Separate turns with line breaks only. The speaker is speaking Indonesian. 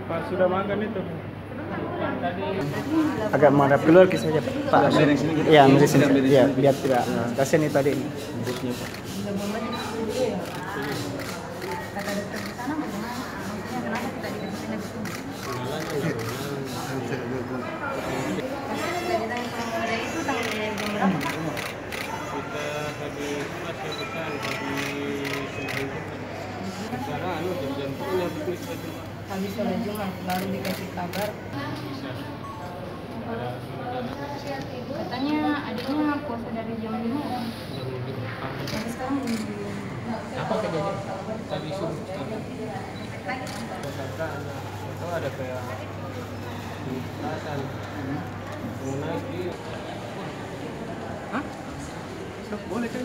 Pak sudah makan itu.
Agak menghadap keluar ke saja Pak. Iya, mesti sini. Iya, biar tidak kasihan itu tadi ini.
Habis sholat Jumat baru dikasih kabar. Katanya adiknya puasa dari jam 5 ya. Tapi sekarang
Apa kejadian? Tadi subuh. Itu ada kayak mau naik di. Hah? Boleh kan?